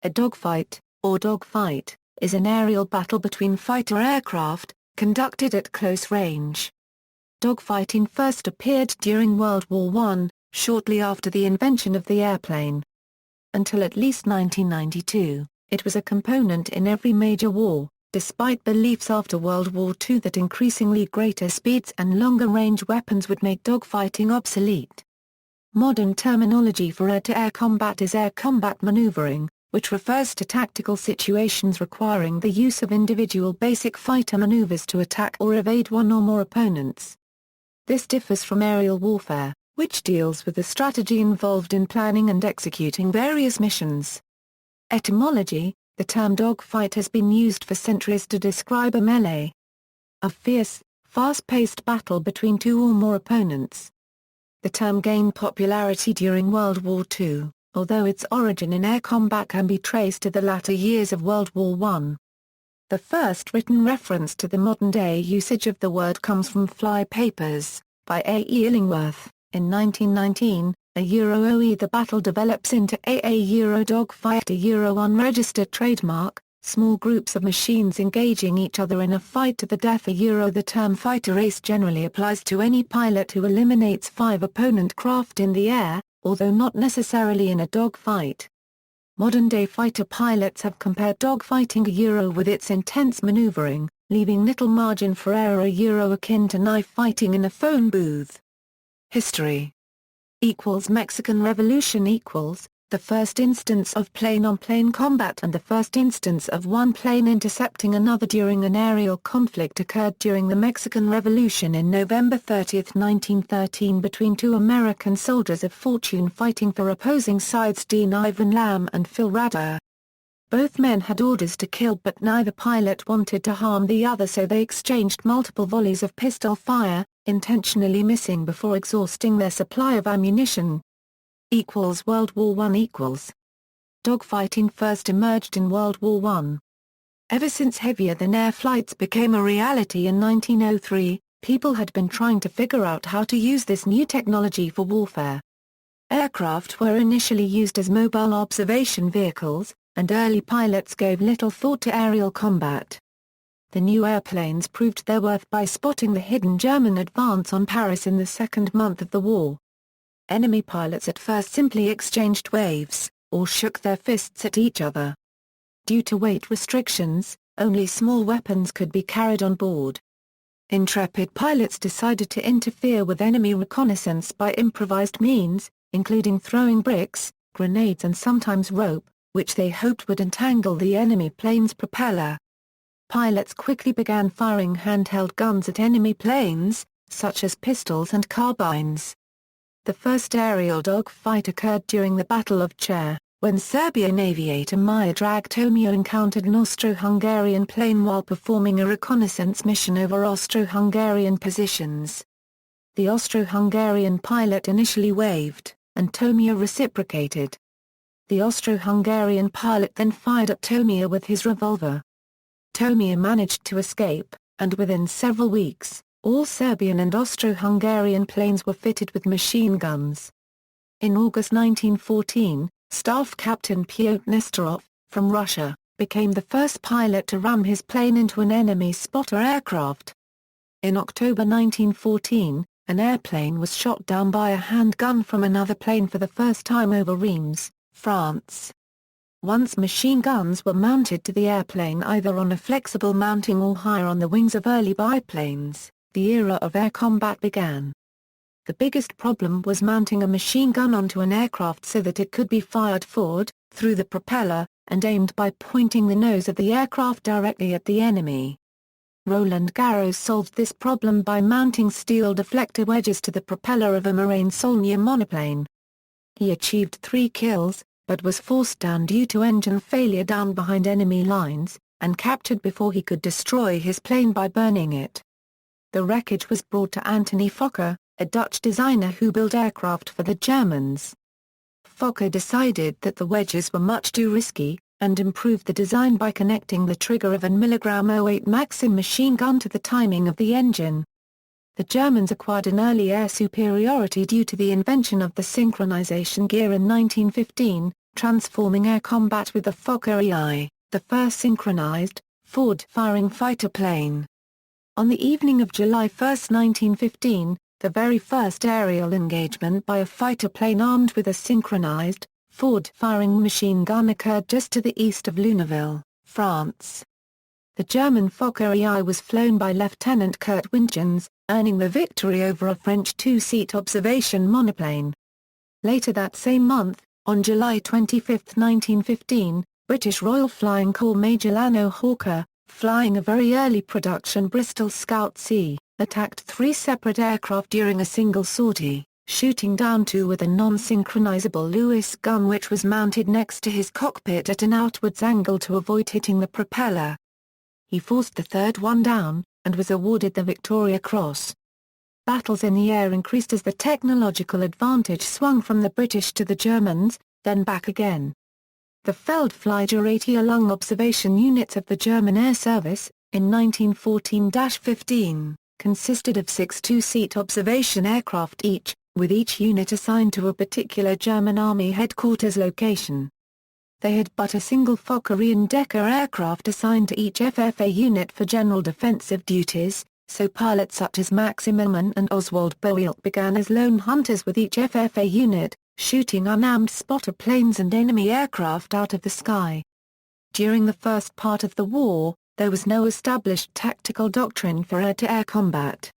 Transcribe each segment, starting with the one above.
A dogfight, or dogfight, is an aerial battle between fighter aircraft, conducted at close range. Dogfighting first appeared during World War I, shortly after the invention of the airplane. Until at least 1992, it was a component in every major war, despite beliefs after World War II that increasingly greater speeds and longer-range weapons would make dogfighting obsolete. Modern terminology for air-to-air combat is air combat maneuvering, which refers to tactical situations requiring the use of individual basic fighter maneuvers to attack or evade one or more opponents. This differs from aerial warfare, which deals with the strategy involved in planning and executing various missions. Etymology: the term dogfight has been used for centuries to describe a melee, a fierce, fast-paced battle between two or more opponents. The term gained popularity during World War II, although its origin in air combat can be traced to the latter years of World War I. The first written reference to the modern-day usage of the word comes from Fly Papers, by A. E. Illingworth, in 1919. OE The battle develops into a dogfight, a unregistered trademark, small groups of machines engaging each other in a fight to the death. The term fighter ace generally applies to any pilot who eliminates 5 opponent craft in the air, although not necessarily in a dogfight. Modern-day fighter pilots have compared dogfighting with its intense maneuvering, leaving little margin for error akin to knife fighting in a phone booth. History Mexican Revolution the first instance of plane-on-plane combat and the first instance of one plane intercepting another during an aerial conflict occurred during the Mexican Revolution in November 30, 1913 between two American soldiers of fortune fighting for opposing sides, Dean Ivan Lamb and Phil Rader. Both men had orders to kill, but neither pilot wanted to harm the other, so they exchanged multiple volleys of pistol fire, intentionally missing before exhausting their supply of ammunition. World War I Dogfighting first emerged in World War I. Ever since heavier-than-air flights became a reality in 1903, people had been trying to figure out how to use this new technology for warfare. Aircraft were initially used as mobile observation vehicles, and early pilots gave little thought to aerial combat. The new airplanes proved their worth by spotting the hidden German advance on Paris in the second month of the war. Enemy pilots at first simply exchanged waves, or shook their fists at each other. Due to weight restrictions, only small weapons could be carried on board. Intrepid pilots decided to interfere with enemy reconnaissance by improvised means, including throwing bricks, grenades and sometimes rope, which they hoped would entangle the enemy plane's propeller. Pilots quickly began firing handheld guns at enemy planes, such as pistols and carbines. The first aerial dogfight occurred during the Battle of Cher, when Serbian aviator Miodrag Tomio encountered an Austro-Hungarian plane while performing a reconnaissance mission over Austro-Hungarian positions. The Austro-Hungarian pilot initially waved, and Tomio reciprocated. The Austro-Hungarian pilot then fired at Tomio with his revolver. Tomio managed to escape, and within several weeks, all Serbian and Austro-Hungarian planes were fitted with machine guns. In August 1914, Staff Captain Pyotr Nesterov, from Russia, became the first pilot to ram his plane into an enemy spotter aircraft. In October 1914, an airplane was shot down by a handgun from another plane for the first time over Reims, France. Once machine guns were mounted to the airplane either on a flexible mounting or higher on the wings of early biplanes, the era of air combat began. The biggest problem was mounting a machine gun onto an aircraft so that it could be fired forward, through the propeller, and aimed by pointing the nose of the aircraft directly at the enemy. Roland Garros solved this problem by mounting steel deflector wedges to the propeller of a Morane-Saulnier monoplane. He achieved 3 kills, but was forced down due to engine failure down behind enemy lines, and captured before he could destroy his plane by burning it. The wreckage was brought to Antony Fokker, a Dutch designer who built aircraft for the Germans. Fokker decided that the wedges were much too risky, and improved the design by connecting the trigger of a µm 08 Maxim machine gun to the timing of the engine. The Germans acquired an early air superiority due to the invention of the synchronization gear in 1915, transforming air combat with the Fokker EI, the first synchronized, forward-firing fighter plane. On the evening of July 1, 1915, the very first aerial engagement by a fighter plane armed with a synchronized, forward-firing machine gun occurred just to the east of Lunéville, France. The German Fokker EI was flown by Lieutenant Kurt Wintgens, earning the victory over a French two-seat observation monoplane. Later that same month, on July 25, 1915, British Royal Flying Corps Major Lano Hawker, flying a very early production Bristol Scout C, attacked 3 separate aircraft during a single sortie, shooting down 2 with a non-synchronizable Lewis gun which was mounted next to his cockpit at an outwards angle to avoid hitting the propeller. He forced the third one down, and was awarded the Victoria Cross. Battles in the air increased as the technological advantage swung from the British to the Germans, then back again. The Feldfliegerratierlung observation units of the German Air Service, in 1914-15, consisted of 6 two-seat observation aircraft each, with each unit assigned to a particular German Army headquarters location. They had but a single Fokker Decker aircraft assigned to each FFA unit for general defensive duties, so pilots such as Max Immelmann and Oswald Boeilk began as lone hunters with each FFA unit, shooting unarmed spotter planes and enemy aircraft out of the sky. During the first part of the war, there was no established tactical doctrine for air-to-air combat.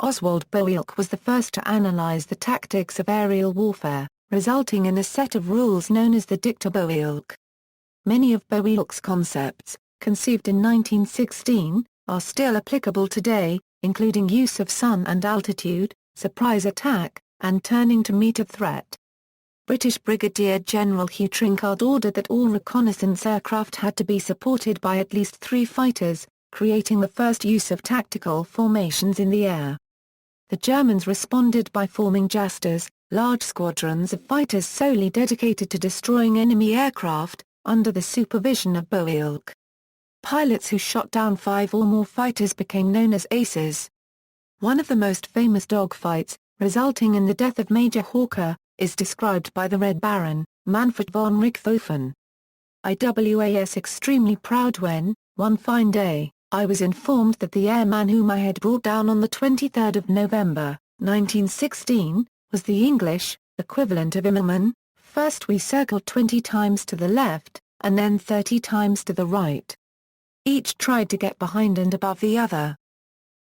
Oswald Boeilk was the first to analyze the tactics of aerial warfare, resulting in a set of rules known as the Dicta Boeilk. Many of Boeilk's concepts, conceived in 1916, are still applicable today, including use of sun and altitude, surprise attack, and turning to meet a threat. British Brigadier General Hugh Trincard ordered that all reconnaissance aircraft had to be supported by at least 3 fighters, creating the first use of tactical formations in the air. The Germans responded by forming Jasters, large squadrons of fighters solely dedicated to destroying enemy aircraft, under the supervision of Boeilk. Pilots who shot down 5 or more fighters became known as aces. One of the most famous dogfights, resulting in the death of Major Hawker, is described by the Red Baron, Manfred von Richthofen. I was extremely proud when, one fine day, I was informed that the airman whom I had brought down on the 23rd of November, 1916, was the English equivalent of Immelmann. First we circled 20 times to the left, and then 30 times to the right. Each tried to get behind and above the other.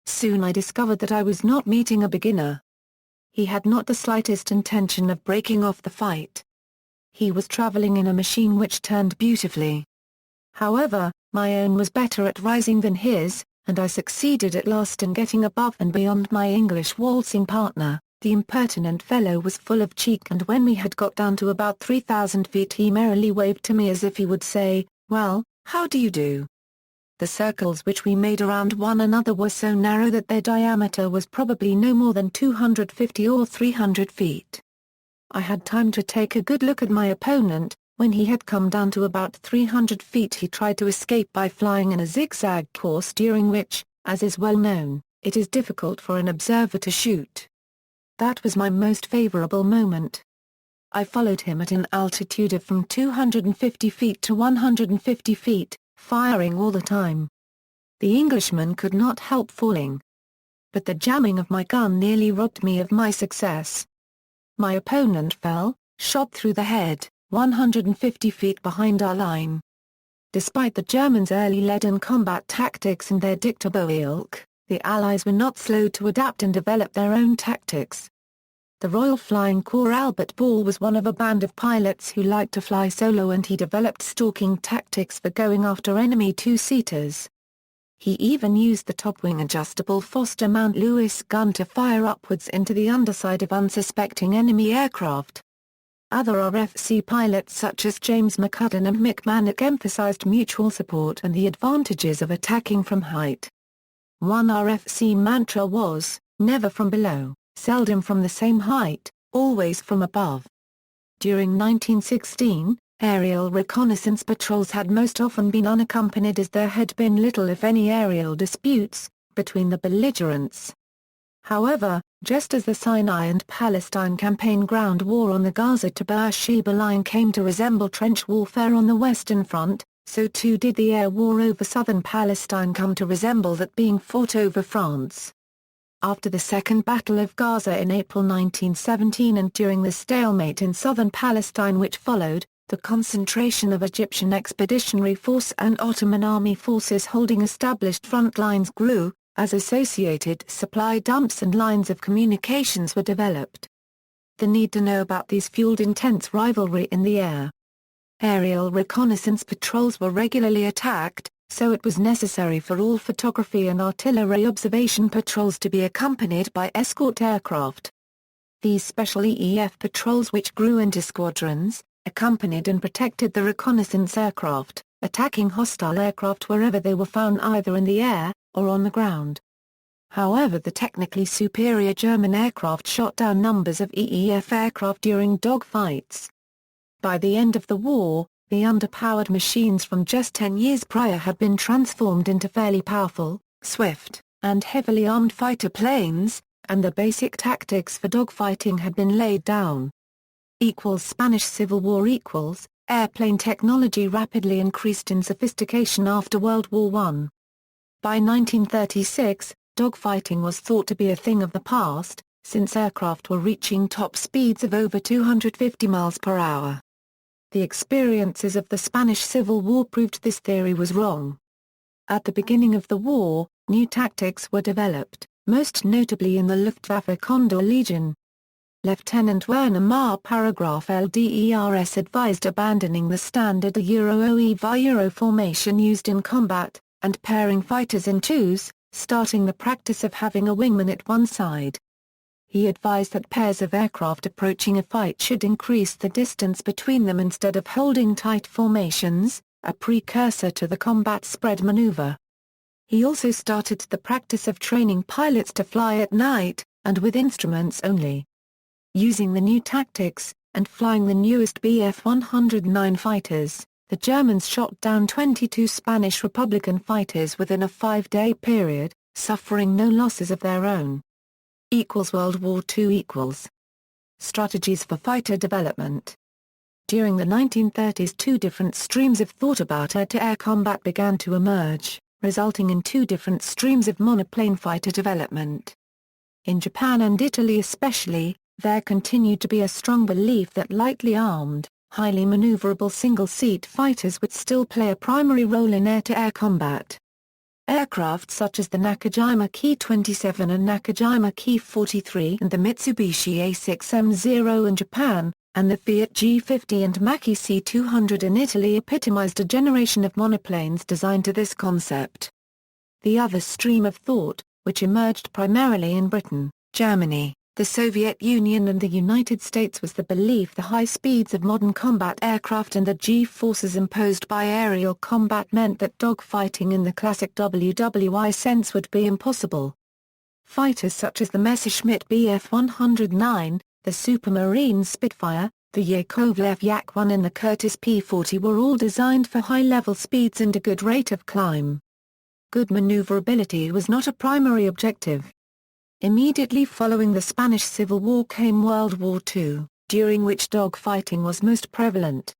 Soon I discovered that I was not meeting a beginner. He had not the slightest intention of breaking off the fight. He was traveling in a machine which turned beautifully. However, my own was better at rising than his, and I succeeded at last in getting above and beyond my English waltzing partner. The impertinent fellow was full of cheek, and when we had got down to about 3,000 feet he merrily waved to me as if he would say, "Well, how do you do?" The circles which we made around one another were so narrow that their diameter was probably no more than 250 or 300 feet. I had time to take a good look at my opponent. When he had come down to about 300 feet he tried to escape by flying in a zigzag course, during which, as is well known, it is difficult for an observer to shoot. That was my most favorable moment. I followed him at an altitude of from 250 feet to 150 feet, firing all the time. The Englishman could not help falling. But the jamming of my gun nearly robbed me of my success. My opponent fell, shot through the head, 150 feet behind our line. Despite the Germans' early leaden combat tactics and their Dicta Boeilk, the Allies were not slow to adapt and develop their own tactics. The Royal Flying Corps Albert Ball was one of a band of pilots who liked to fly solo, and he developed stalking tactics for going after enemy two-seaters. He even used the top-wing adjustable Foster Mount Lewis gun to fire upwards into the underside of unsuspecting enemy aircraft. Other RFC pilots such as James McCudden and Mick Mannock emphasized mutual support and the advantages of attacking from height. One RFC mantra was, "Never from below, seldom from the same height, always from above." During 1916, aerial reconnaissance patrols had most often been unaccompanied, as there had been little if any aerial disputes between the belligerents. However, just as the Sinai and Palestine campaign ground war on the Gaza to Beersheba line came to resemble trench warfare on the Western Front, so too did the air war over southern Palestine come to resemble that being fought over France. After the Second Battle of Gaza in April 1917 and during the stalemate in southern Palestine which followed, the concentration of Egyptian Expeditionary Force and Ottoman Army forces holding established front lines grew, as associated supply dumps and lines of communications were developed. The need to know about these fueled intense rivalry in the air. Aerial reconnaissance patrols were regularly attacked, so it was necessary for all photography and artillery observation patrols to be accompanied by escort aircraft. These special EEF patrols which grew into squadrons, accompanied and protected the reconnaissance aircraft, attacking hostile aircraft wherever they were found either in the air, or on the ground. However, the technically superior German aircraft shot down numbers of EEF aircraft during dogfights. By the end of the war, the underpowered machines from just 10 years prior had been transformed into fairly powerful, swift, and heavily armed fighter planes, and the basic tactics for dogfighting had been laid down. Spanish Civil War airplane technology rapidly increased in sophistication after World War I. By 1936, dogfighting was thought to be a thing of the past, since aircraft were reaching top speeds of over 250 miles per hour. The experiences of the Spanish Civil War proved this theory was wrong. At the beginning of the war, new tactics were developed, most notably in the Luftwaffe Condor Legion. Lieutenant Werner Mahr paragraph LDERS advised abandoning the standard Euro formation used in combat, and pairing fighters in twos, starting the practice of having a wingman at one side. He advised that pairs of aircraft approaching a fight should increase the distance between them instead of holding tight formations, a precursor to the combat spread maneuver. He also started the practice of training pilots to fly at night, and with instruments only. Using the new tactics, and flying the newest Bf-109 fighters, the Germans shot down 22 Spanish Republican fighters within a 5-day period, suffering no losses of their own. World War II Strategies for fighter development. During the 1930s, two different streams of thought about air-to-air combat began to emerge, resulting in two different streams of monoplane fighter development. In Japan and Italy especially, there continued to be a strong belief that lightly armed, highly maneuverable single-seat fighters would still play a primary role in air-to-air combat. Aircraft such as the Nakajima Ki-27 and Nakajima Ki-43 and the Mitsubishi A6M0 in Japan, and the Fiat G50 and Macchi C200 in Italy epitomized a generation of monoplanes designed to this concept. The other stream of thought, which emerged primarily in Britain, Germany, the Soviet Union and the United States, was the belief the high speeds of modern combat aircraft and the G-forces imposed by aerial combat meant that dogfighting in the classic WWI sense would be impossible. Fighters such as the Messerschmitt Bf-109, the Supermarine Spitfire, the Yakovlev Yak-1 and the Curtiss P-40 were all designed for high-level speeds and a good rate of climb. Good maneuverability was not a primary objective. Immediately following the Spanish Civil War came World War II, during which dogfighting was most prevalent.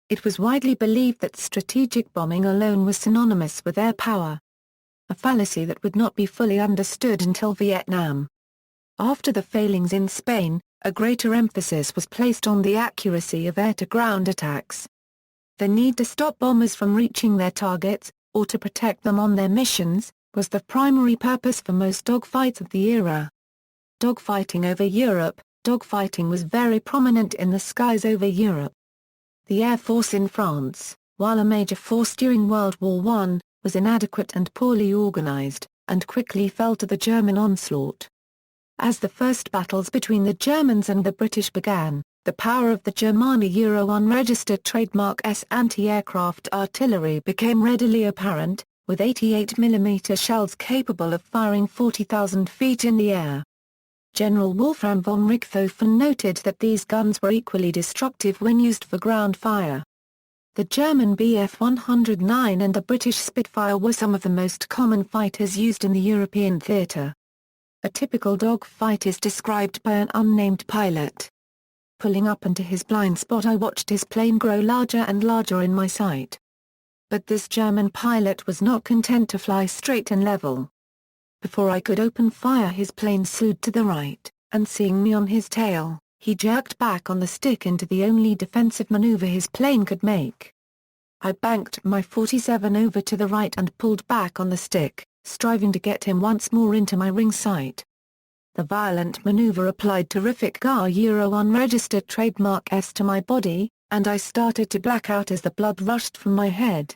It was widely believed that strategic bombing alone was synonymous with air power. A fallacy that would not be fully understood until Vietnam. After the failings in Spain, a greater emphasis was placed on the accuracy of air-to-ground attacks. The need to stop bombers from reaching their targets, or to protect them on their missions, was the primary purpose for most dogfights of the era. Dogfighting over Europe. Dogfighting was very prominent in the skies over Europe. The Air Force in France, while a major force during World War I, was inadequate and poorly organized, and quickly fell to the German onslaught. As the first battles between the Germans and the British began, the power of the Germany Euro unregistered trademark S anti-aircraft artillery became readily apparent, with 88mm shells capable of firing 40,000 feet in the air. General Wolfram von Richthofen noted that these guns were equally destructive when used for ground fire. The German Bf-109 and the British Spitfire were some of the most common fighters used in the European theatre. A typical dogfight is described by an unnamed pilot. Pulling up into his blind spot, I watched his plane grow larger and larger in my sight. But this German pilot was not content to fly straight and level. Before I could open fire, his plane slewed to the right, and seeing me on his tail, he jerked back on the stick into the only defensive maneuver his plane could make. I banked my 47 over to the right and pulled back on the stick, striving to get him once more into my ring sight. The violent maneuver applied terrific unregistered trademark S to my body, and I started to black out as the blood rushed from my head.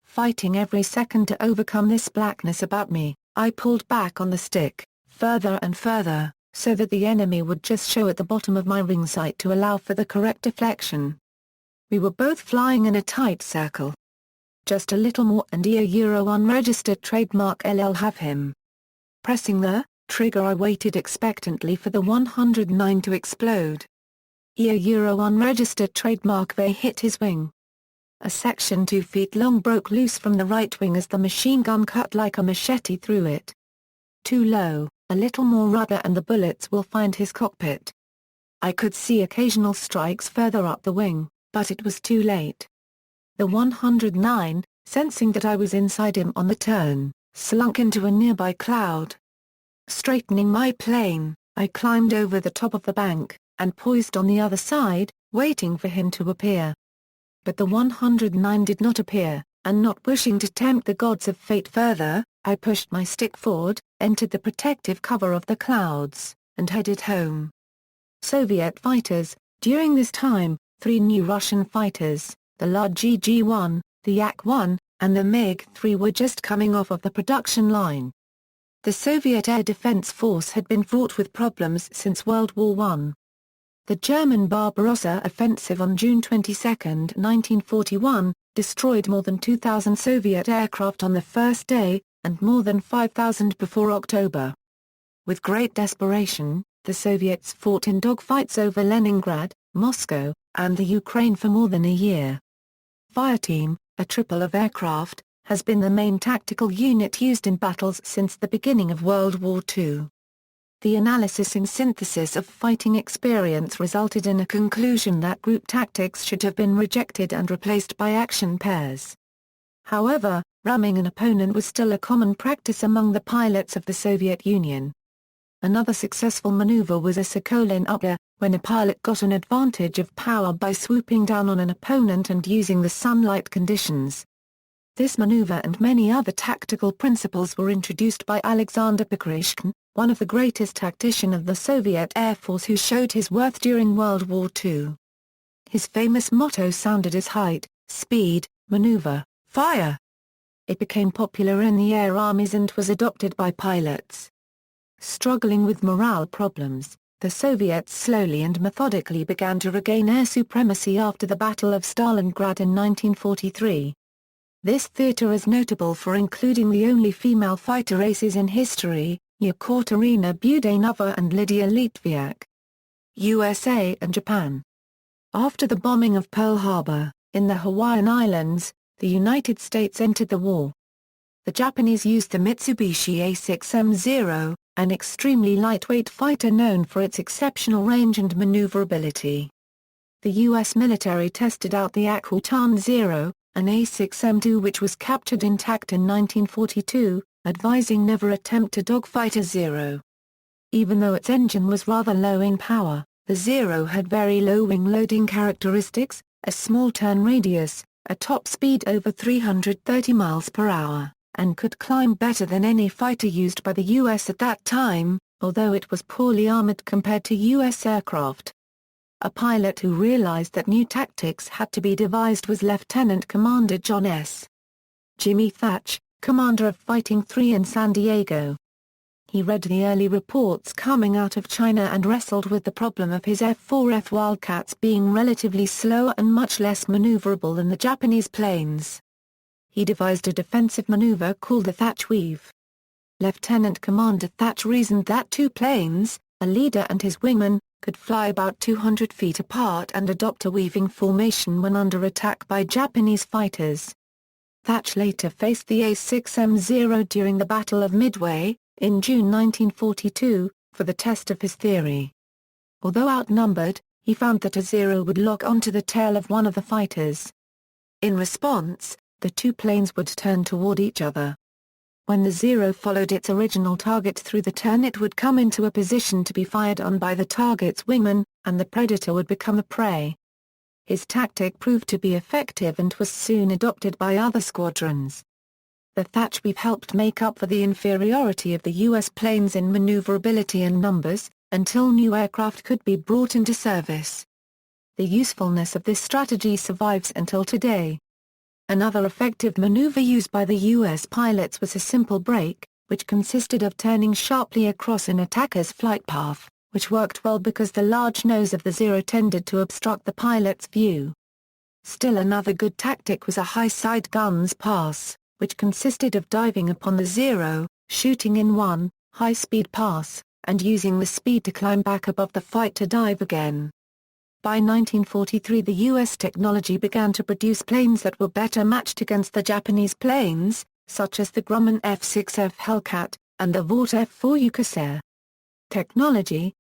Fighting every second to overcome this blackness about me, I pulled back on the stick, further and further, so that the enemy would just show at the bottom of my ring sight to allow for the correct deflection. We were both flying in a tight circle. Just a little more and unregistered trademark LL have him. Pressing the trigger, I waited expectantly for the 109 to explode. Unregistered trademark V hit his wing. A section 2 feet long broke loose from the right wing as the machine gun cut like a machete through it. Too low, a little more rudder and the bullets will find his cockpit. I could see occasional strikes further up the wing, but it was too late. The 109, sensing that I was inside him on the turn, slunk into a nearby cloud. Straightening my plane, I climbed over the top of the bank, and poised on the other side, waiting for him to appear. But the 109 did not appear, and not wishing to tempt the gods of fate further, I pushed my stick forward, entered the protective cover of the clouds, and headed home. Soviet fighters. During this time, 3 new Russian fighters, the large GG-1, the Yak-1, and the MiG-3 were just coming off of the production line. The Soviet Air Defense Force had been fraught with problems since World War I. The German Barbarossa offensive on June 22, 1941, destroyed more than 2,000 Soviet aircraft on the first day, and more than 5,000 before October. With great desperation, the Soviets fought in dogfights over Leningrad, Moscow, and the Ukraine for more than a year. Fireteam, a triple of aircraft, has been the main tactical unit used in battles since the beginning of World War II. The analysis and synthesis of fighting experience resulted in a conclusion that group tactics should have been rejected and replaced by action pairs. However, ramming an opponent was still a common practice among the pilots of the Soviet Union. Another successful maneuver was a Sokolin upper, when a pilot got an advantage of power by swooping down on an opponent and using the sunlight conditions. This maneuver and many other tactical principles were introduced by Alexander Pekrishkin, one of the greatest tacticians of the Soviet Air Force who showed his worth during World War II. His famous motto sounded as height, speed, maneuver, fire. It became popular in the air armies and was adopted by pilots. Struggling with morale problems, the Soviets slowly and methodically began to regain air supremacy after the Battle of Stalingrad in 1943. This theater is notable for including the only female fighter aces in history, Yekaterina Budanova and Lydia Litviak. USA and Japan. After the bombing of Pearl Harbor, in the Hawaiian Islands, the United States entered the war. The Japanese used the Mitsubishi A6M0, an extremely lightweight fighter known for its exceptional range and maneuverability. The U.S. military tested out the Akutan 0, an A6M2 which was captured intact in 1942, advising never attempt to dogfight a Zero. Even though its engine was rather low in power, the Zero had very low wing loading characteristics, a small turn radius, a top speed over 330 miles per hour, and could climb better than any fighter used by the U.S. at that time, although it was poorly armored compared to U.S. aircraft. A pilot who realized that new tactics had to be devised was Lieutenant Commander John S. Jimmy Thatch, commander of Fighting 3 in San Diego. He read the early reports coming out of China and wrestled with the problem of his F-4F Wildcats being relatively slower and much less maneuverable than the Japanese planes. He devised a defensive maneuver called the Thatch Weave. Lieutenant Commander Thatch reasoned that 2 planes, a leader and his wingman, could fly about 200 feet apart and adopt a weaving formation when under attack by Japanese fighters. Thatch later faced the A6M0 during the Battle of Midway, in June 1942, for the test of his theory. Although outnumbered, he found that a Zero would lock onto the tail of one of the fighters. In response, the two planes would turn toward each other. When the Zero followed its original target through the turn, it would come into a position to be fired on by the target's wingman, and the predator would become the prey. His tactic proved to be effective and was soon adopted by other squadrons. The Thatch weave helped make up for the inferiority of the U.S. planes in maneuverability and numbers, until new aircraft could be brought into service. The usefulness of this strategy survives until today. Another effective maneuver used by the U.S. pilots was a simple brake, which consisted of turning sharply across an attacker's flight path, which worked well because the large nose of the Zero tended to obstruct the pilot's view. Still another good tactic was a high side guns pass, which consisted of diving upon the Zero, shooting in one, high-speed pass, and using the speed to climb back above the fight to dive again. By 1943 the U.S. technology began to produce planes that were better matched against the Japanese planes, such as the Grumman F-6F Hellcat, and the Vought F-4U Corsair. Technology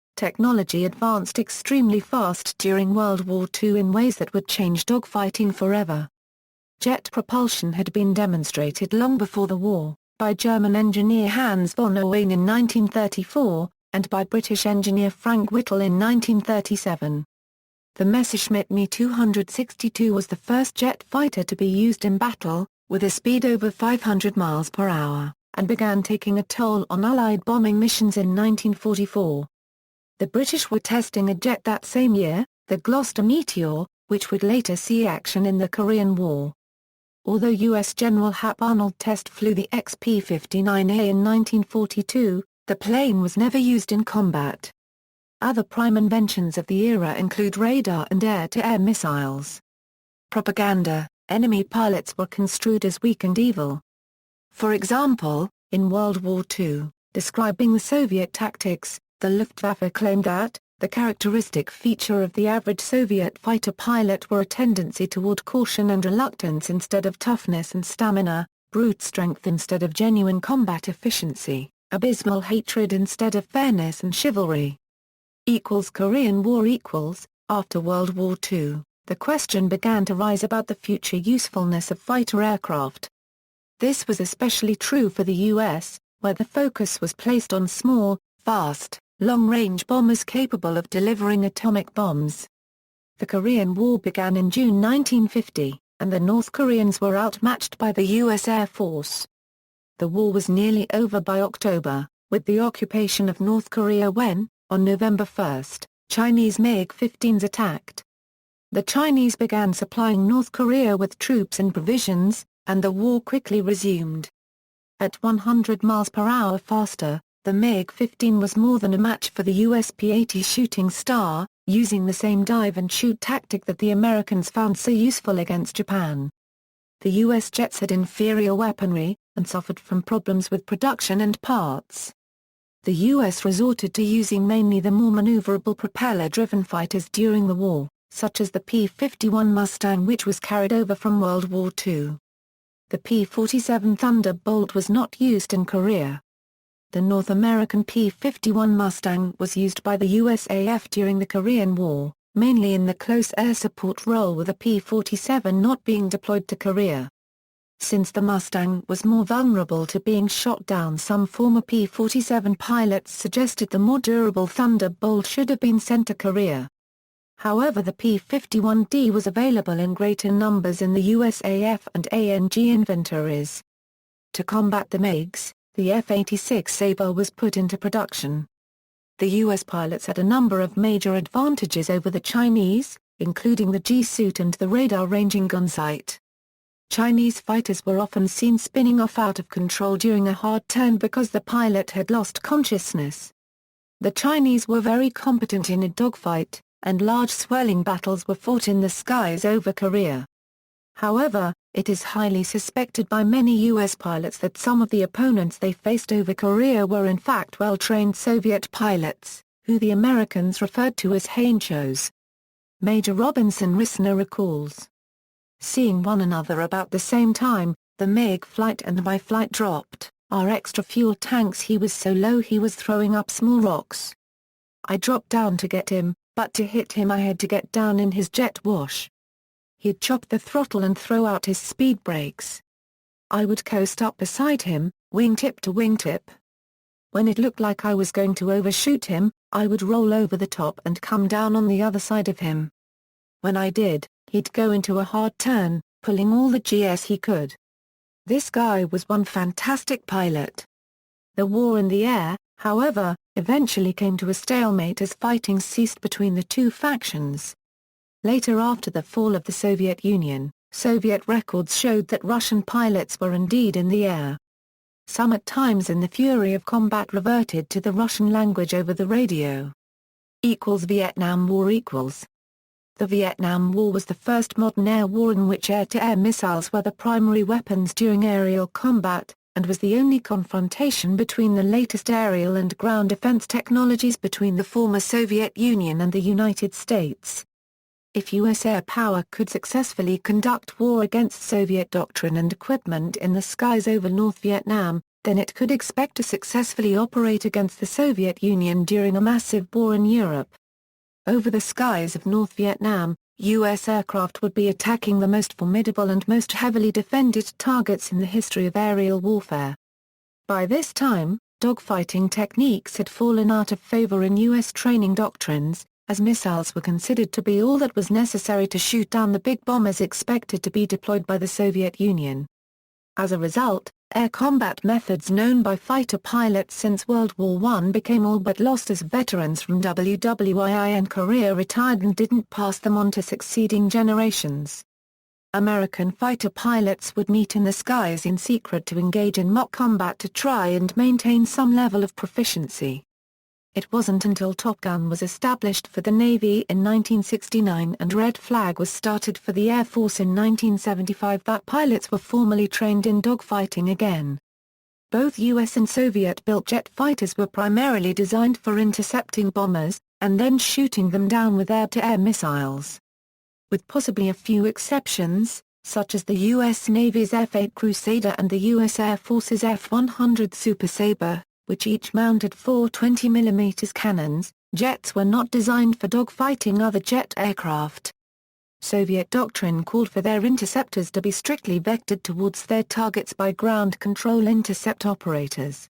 advanced extremely fast during World War II in ways that would change dogfighting forever. Jet propulsion had been demonstrated long before the war, by German engineer Hans von Owen in 1934, and by British engineer Frank Whittle in 1937. The Messerschmitt Me 262 was the first jet fighter to be used in battle, with a speed over 500 miles per hour, and began taking a toll on Allied bombing missions in 1944. The British were testing a jet that same year, the Gloucester Meteor, which would later see action in the Korean War. Although U.S. General Hap Arnold test flew the XP-59A in 1942, the plane was never used in combat. Other prime inventions of the era include radar and air-to-air missiles. Propaganda: enemy pilots were construed as weak and evil. For example, in World War II, describing the Soviet tactics, the Luftwaffe claimed that the characteristic feature of the average Soviet fighter pilot were a tendency toward caution and reluctance instead of toughness and stamina, brute strength instead of genuine combat efficiency, abysmal hatred instead of fairness and chivalry. Korean War After World War II, the question began to rise about the future usefulness of fighter aircraft. This was especially true for the U.S., where the focus was placed on small, fast, long-range bombers capable of delivering atomic bombs. The Korean War began in June 1950, and the North Koreans were outmatched by the U.S. Air Force. The war was nearly over by October, with the occupation of North Korea when, on November 1, Chinese MiG-15s attacked. The Chinese began supplying North Korea with troops and provisions, and the war quickly resumed. At 100 miles per hour faster, the MiG-15 was more than a match for the US P-80 Shooting Star, using the same dive-and-shoot tactic that the Americans found so useful against Japan. The US jets had inferior weaponry, and suffered from problems with production and parts. The US resorted to using mainly the more maneuverable propeller-driven fighters during the war, such as the P-51 Mustang, which was carried over from World War II. The P-47 Thunderbolt was not used in Korea. The North American P-51 Mustang was used by the USAF during the Korean War, mainly in the close air support role, with the P-47 not being deployed to Korea. Since the Mustang was more vulnerable to being shot down, some former P-47 pilots suggested the more durable Thunderbolt should have been sent to Korea. However, the P-51D was available in greater numbers in the USAF and ANG inventories. To combat the MiGs, the F-86 Sabre was put into production. The U.S. pilots had a number of major advantages over the Chinese, including the G-suit and the radar-ranging gun sight. Chinese fighters were often seen spinning off out of control during a hard turn because the pilot had lost consciousness. The Chinese were very competent in a dogfight, and large swirling battles were fought in the skies over Korea. However, it is highly suspected by many U.S. pilots that some of the opponents they faced over Korea were in fact well-trained Soviet pilots, who the Americans referred to as Hainchos. Major Robinson Rissner recalls seeing one another about the same time, the MiG flight and my flight dropped. our extra fuel tanks. He was so low he was throwing up small rocks. I dropped down to get him, but to hit him I had to get down in his jet wash. He'd chop the throttle and throw out his speed brakes. I would coast up beside him, wingtip to wingtip. When it looked like I was going to overshoot him, I would roll over the top and come down on the other side of him. When I did, he'd go into a hard turn, pulling all the GS he could. This guy was one fantastic pilot. The war in the air, however, eventually came to a stalemate as fighting ceased between the two factions. Later, after the fall of the Soviet Union, Soviet records showed that Russian pilots were indeed in the air. Some at times in the fury of combat reverted to the Russian language over the radio. Vietnam War equals. The Vietnam War was the first modern air war in which air-to-air missiles were the primary weapons during aerial combat, and was the only confrontation between the latest aerial and ground defense technologies between the former Soviet Union and the United States. If U.S. air power could successfully conduct war against Soviet doctrine and equipment in the skies over North Vietnam, then it could expect to successfully operate against the Soviet Union during a massive war in Europe. Over the skies of North Vietnam, U.S. aircraft would be attacking the most formidable and most heavily defended targets in the history of aerial warfare. By this time, dogfighting techniques had fallen out of favor in U.S. training doctrines, as missiles were considered to be all that was necessary to shoot down the big bombers expected to be deployed by the Soviet Union. As a result, air combat methods known by fighter pilots since World War I became all but lost as veterans from WWII and Korea retired and didn't pass them on to succeeding generations. American fighter pilots would meet in the skies in secret to engage in mock combat to try and maintain some level of proficiency. It wasn't until Top Gun was established for the Navy in 1969 and Red Flag was started for the Air Force in 1975 that pilots were formally trained in dogfighting again. Both U.S. and Soviet-built jet fighters were primarily designed for intercepting bombers, and then shooting them down with air-to-air missiles. With possibly a few exceptions, such as the U.S. Navy's F-8 Crusader and the U.S. Air Force's F-100 Super Sabre, which each mounted four 20mm cannons, jets were not designed for dogfighting other jet aircraft. Soviet doctrine called for their interceptors to be strictly vectored towards their targets by ground control intercept operators.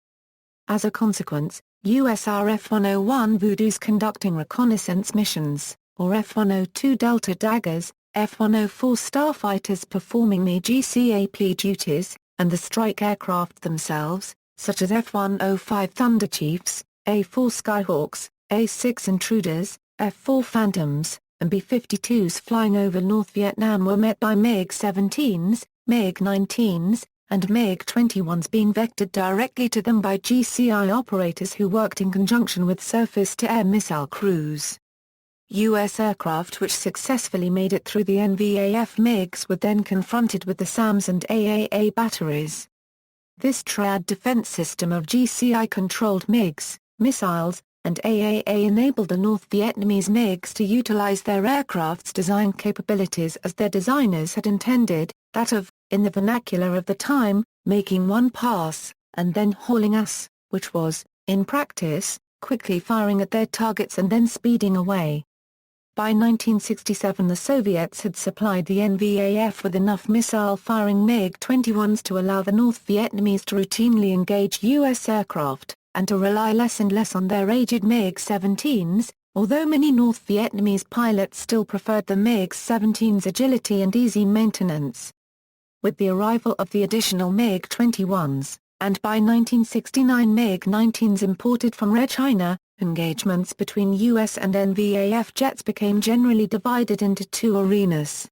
As a consequence, US F-101 Voodoos conducting reconnaissance missions, or F-102 Delta Daggers, F-104 Starfighters performing GCAP duties, and the strike aircraft themselves, such as F-105 Thunderchiefs, A-4 Skyhawks, A-6 Intruders, F-4 Phantoms, and B-52s flying over North Vietnam were met by MiG-17s, MiG-19s, and MiG-21s being vectored directly to them by GCI operators who worked in conjunction with surface-to-air missile crews. U.S. aircraft which successfully made it through the NVAF MiGs were then confronted with the SAMs and AAA batteries. This triad defense system of GCI-controlled MiGs, missiles, and AAA enabled the North Vietnamese MiGs to utilize their aircraft's design capabilities as their designers had intended, that of, in the vernacular of the time, making one pass, and then hauling ass, which was, in practice, quickly firing at their targets and then speeding away. By 1967 the Soviets had supplied the NVAF with enough missile-firing MiG-21s to allow the North Vietnamese to routinely engage U.S. aircraft, and to rely less and less on their aged MiG-17s, although many North Vietnamese pilots still preferred the MiG-17's agility and easy maintenance. With the arrival of the additional MiG-21s, and by 1969 MiG-19s imported from Red China, engagements between U.S. and NVAF jets became generally divided into two arenas.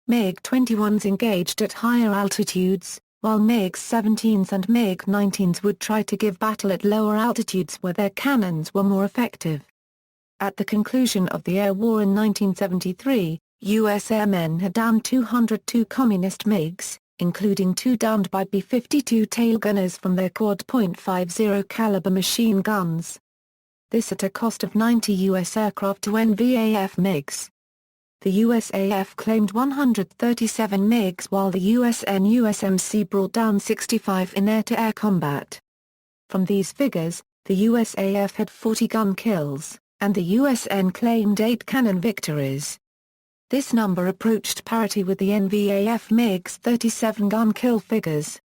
MiG-21s engaged at higher altitudes, while MiG-17s and MiG-19s would try to give battle at lower altitudes where their cannons were more effective. At the conclusion of the air war in 1973, U.S. airmen had downed 202 communist MiGs, including two downed by B-52 tailgunners from their quad .50 caliber machine guns. This at a cost of 90 U.S. aircraft to NVAF MiGs. The USAF claimed 137 MiGs while the USN-USMC brought down 65 in air-to-air combat. From these figures, the USAF had 40 gun kills, and the USN claimed 8 cannon victories. This number approached parity with the NVAF MiG's 37 gun kill figures.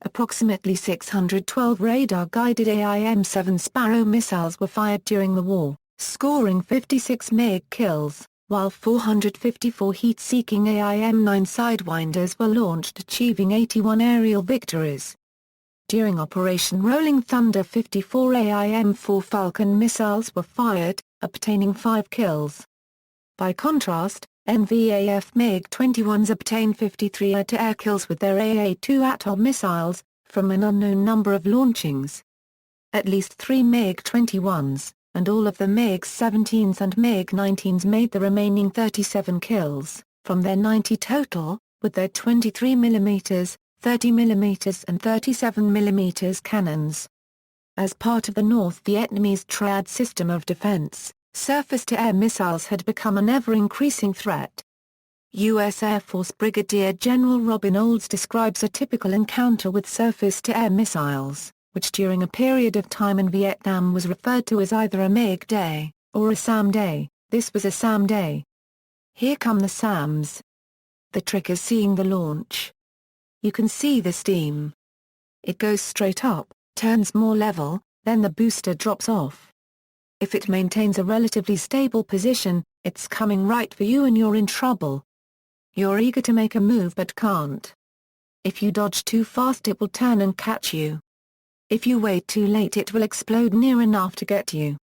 Approximately 612 radar-guided AIM-7 Sparrow missiles were fired during the war, scoring 56 MiG kills, while 454 heat-seeking AIM-9 Sidewinders were launched, achieving 81 aerial victories. During Operation Rolling Thunder, 54 AIM-4 Falcon missiles were fired, obtaining 5 kills. By contrast, NVAF MiG-21s obtained 53 air-to-air kills with their AA-2 Atoll missiles, from an unknown number of launchings. At least 3 MiG-21s, and all of the MiG-17s and MiG-19s made the remaining 37 kills, from their 90 total, with their 23mm, 30mm and 37mm cannons. As part of the North Vietnamese Triad system of defense, surface-to-air missiles had become an ever-increasing threat. U.S. Air Force Brigadier General Robin Olds describes a typical encounter with surface-to-air missiles, which during a period of time in Vietnam was referred to as either a MiG day, or a SAM day. This was a SAM day. Here come the SAMs. The trick is seeing the launch. You can see the steam. It goes straight up, turns more level, then the booster drops off. If it maintains a relatively stable position, it's coming right for you and you're in trouble. You're eager to make a move but can't. If you dodge too fast it will turn and catch you. If you wait too late it will explode near enough to get you.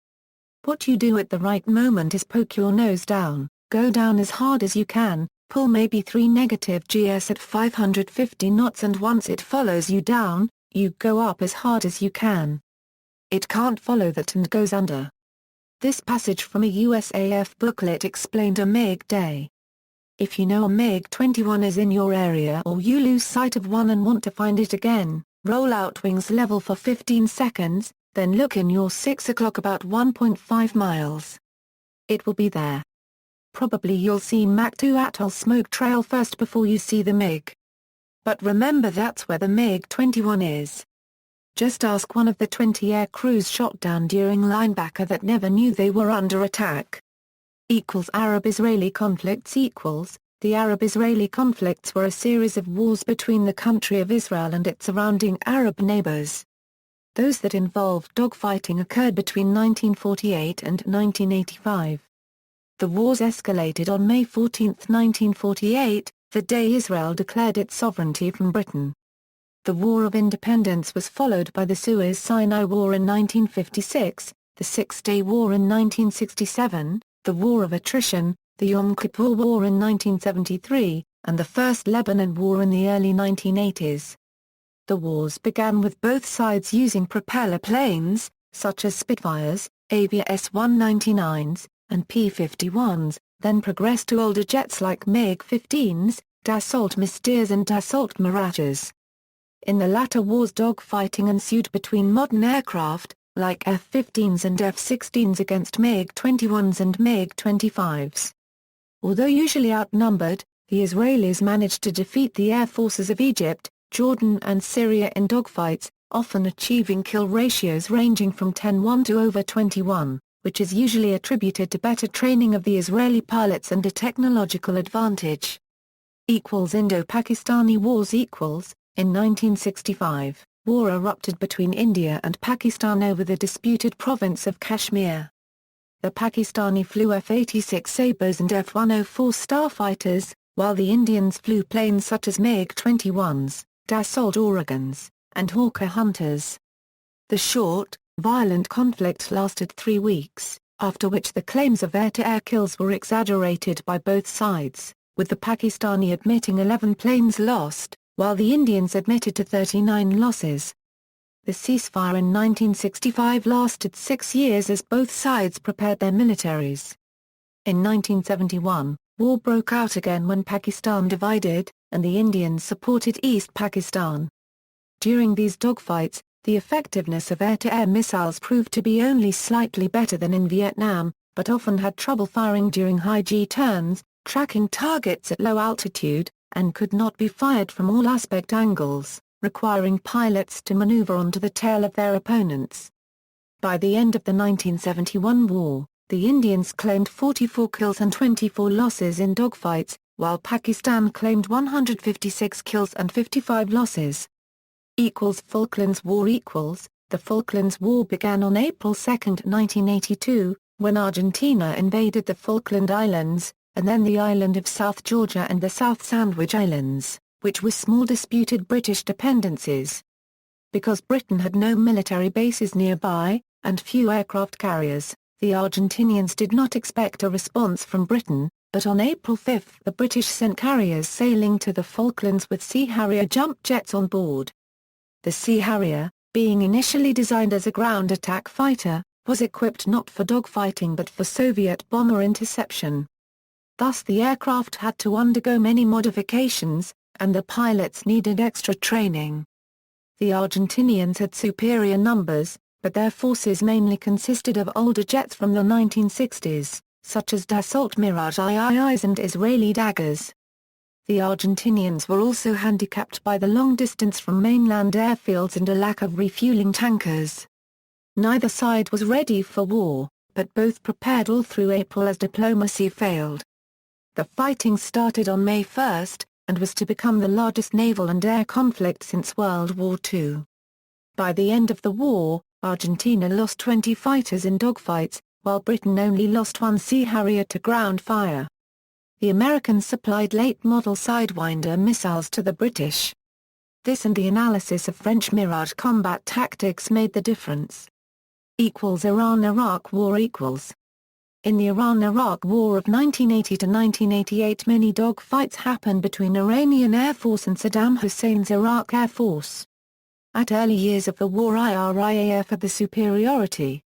What you do at the right moment is poke your nose down, go down as hard as you can, pull maybe 3 negative GS at 550 knots, and once it follows you down, you go up as hard as you can. It can't follow that and goes under. This passage from a USAF booklet explained a MiG day. If you know a MiG-21 is in your area or you lose sight of one and want to find it again, roll out wings level for 15 seconds, then look in your 6 o'clock about 1.5 miles. It will be there. Probably you'll see Mach 2 Atoll smoke trail first before you see the MiG. But remember, that's where the MiG-21 is. Just ask one of the 20 air crews shot down during linebacker that never knew they were under attack. Arab-Israeli conflicts. The Arab-Israeli conflicts were a series of wars between the country of Israel and its surrounding Arab neighbors. Those that involved dogfighting occurred between 1948 and 1985. The wars escalated on May 14, 1948, the day Israel declared its sovereignty from Britain. The War of Independence was followed by the Suez-Sinai War in 1956, the Six-Day War in 1967, the War of Attrition, the Yom Kippur War in 1973, and the First Lebanon War in the early 1980s. The wars began with both sides using propeller planes, such as Spitfires, Avia S-199s, and P-51s, then progressed to older jets like MiG-15s, Dassault Mystirs and Dassault Mirages. In the latter wars, dogfighting ensued between modern aircraft, like F-15s and F-16s, against MiG-21s and MiG-25s. Although usually outnumbered, the Israelis managed to defeat the air forces of Egypt, Jordan and Syria in dogfights, often achieving kill ratios ranging from 10:1 to over 20:1, which is usually attributed to better training of the Israeli pilots and a technological advantage. Indo-Pakistani wars. In 1965, war erupted between India and Pakistan over the disputed province of Kashmir. The Pakistani flew F-86 Sabres and F-104 Starfighters, while the Indians flew planes such as MiG-21s, Dassault Oregons, and Hawker Hunters. The short, violent conflict lasted 3 weeks, after which the claims of air-to-air kills were exaggerated by both sides, with the Pakistani admitting 11 planes lost, while the Indians admitted to 39 losses. The ceasefire in 1965 lasted 6 years as both sides prepared their militaries. In 1971, war broke out again when Pakistan divided, and the Indians supported East Pakistan. During these dogfights, the effectiveness of air-to-air missiles proved to be only slightly better than in Vietnam, but often had trouble firing during high G turns, tracking targets at low altitude, and could not be fired from all aspect angles, requiring pilots to maneuver onto the tail of their opponents. By the end of the 1971 war, the Indians claimed 44 kills and 24 losses in dogfights, while Pakistan claimed 156 kills and 55 losses. Falklands War. The Falklands War began on April 2, 1982, when Argentina invaded the Falkland Islands, and then the island of South Georgia and the South Sandwich Islands, which were small disputed British dependencies. Because Britain had no military bases nearby, and few aircraft carriers, the Argentinians did not expect a response from Britain, but on April 5 the British sent carriers sailing to the Falklands with Sea Harrier jump jets on board. The Sea Harrier, being initially designed as a ground attack fighter, was equipped not for dogfighting but for Soviet bomber interception. Thus the aircraft had to undergo many modifications, and the pilots needed extra training. The Argentinians had superior numbers, but their forces mainly consisted of older jets from the 1960s, such as Dassault Mirage IIIs and Israeli Daggers. The Argentinians were also handicapped by the long distance from mainland airfields and a lack of refueling tankers. Neither side was ready for war, but both prepared all through April as diplomacy failed. The fighting started on May 1, and was to become the largest naval and air conflict since World War II. By the end of the war, Argentina lost 20 fighters in dogfights, while Britain only lost 1 Sea Harrier to ground fire. The Americans supplied late-model Sidewinder missiles to the British. This and the analysis of French Mirage combat tactics made the difference. Iran-Iraq War. In the Iran-Iraq War of 1980 to 1988, many dogfights happened between Iranian Air Force and Saddam Hussein's Iraq Air Force. At early years of the war, IRIAF had the superiority.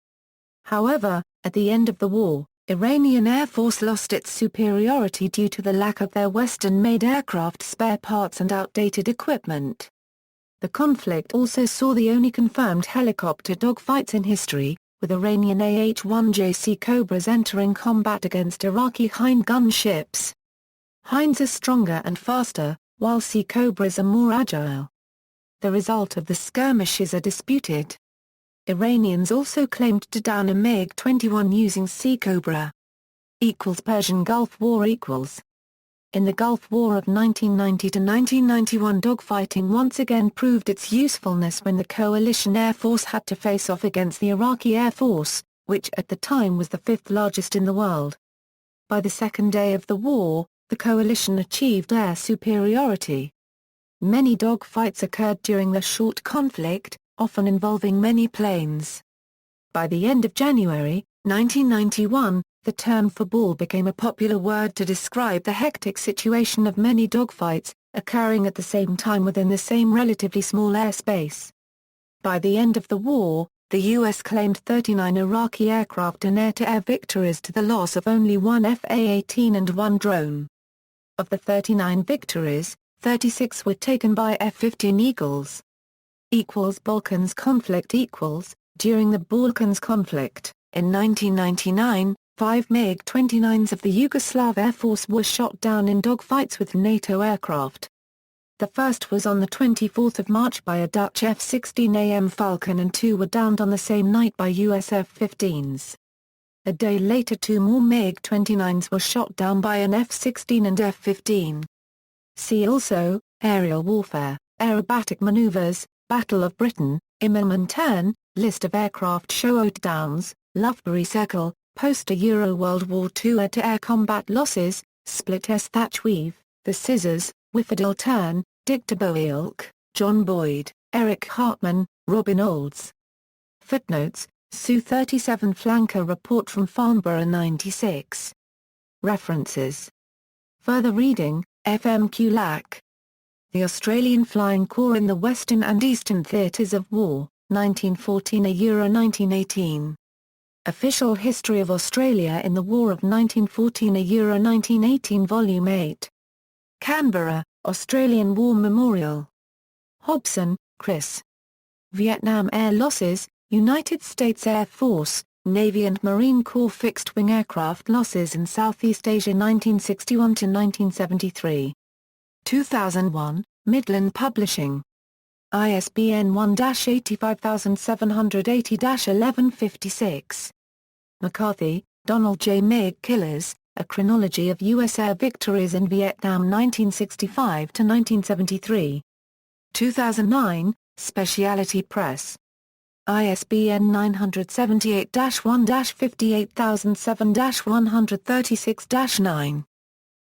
However, at the end of the war, Iranian Air Force lost its superiority due to the lack of their Western-made aircraft spare parts and outdated equipment. The conflict also saw the only confirmed helicopter dogfights in history, with Iranian AH-1J Sea Cobras entering combat against Iraqi Hind gunships. Hinds are stronger and faster, while Sea Cobras are more agile. The result of the skirmishes are disputed. Iranians also claimed to down a MiG-21 using Sea Cobra. Persian Gulf War. In the Gulf War of 1990 to 1991, dogfighting once again proved its usefulness when the coalition air force had to face off against the Iraqi Air Force, which at the time was the 5th largest in the world. By the second day of the war, the coalition achieved air superiority. Many dogfights occurred during the short conflict, often involving many planes. By the end of January, 1991, the term football became a popular word to describe the hectic situation of many dogfights, occurring at the same time within the same relatively small airspace. By the end of the war, the U.S. claimed 39 Iraqi aircraft and air-to-air victories to the loss of only 1 F-A-18 and 1 drone. Of the 39 victories, 36 were taken by F-15 Eagles. Balkans conflict. During the Balkans conflict, in 1999, 5 MiG-29s of the Yugoslav Air Force were shot down in dogfights with NATO aircraft. The first was on the 24th of March by a Dutch F-16AM Falcon, and 2 were downed on the same night by US F-15s. A day later, 2 more MiG-29s were shot down by an F-16 and F-15. See also, aerial warfare, aerobatic maneuvers, Battle of Britain, Immelman Turn, List of aircraft shootdowns, Loughbury Circle, poster World War II air-to-air combat losses, Split S Thatch Weave, The Scissors, Wiffadil Turn, Dick Boylke, John Boyd, Eric Hartman, Robin Olds. Footnotes: Su-37 Flanker Report from Farnborough 96. References. Further reading, FMQ Lack. The Australian Flying Corps in the Western and Eastern Theatres of War, 1914–1918. Official History of Australia in the War of 1914–1918 Volume 8. Canberra, Australian War Memorial. Hobson, Chris. Vietnam Air Losses, United States Air Force, Navy and Marine Corps Fixed-Wing Aircraft Losses in Southeast Asia 1961–1973. 2001, Midland Publishing. ISBN 1-85780-1156. McCarthy, Donald J. MiG Killers, A Chronology of U.S. Air Victories in Vietnam 1965–1973. 2009, Specialty Press. ISBN 978-1-58007-136-9.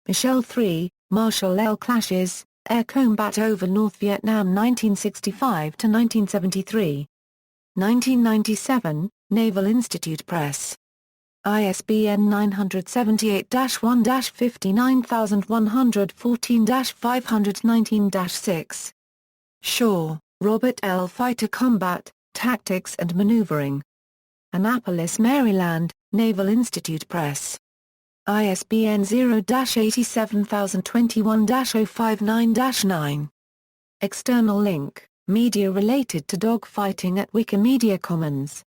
Michel III, Marshall L. Clashes, Air Combat over North Vietnam 1965–1973. 1997, Naval Institute Press. ISBN 978-59114-519-6. Shaw, Robert L. Fighter Combat, Tactics and Maneuvering. Annapolis, Maryland, Naval Institute Press. ISBN 0-87021-059-9. External link, media related to dogfighting at Wikimedia Commons.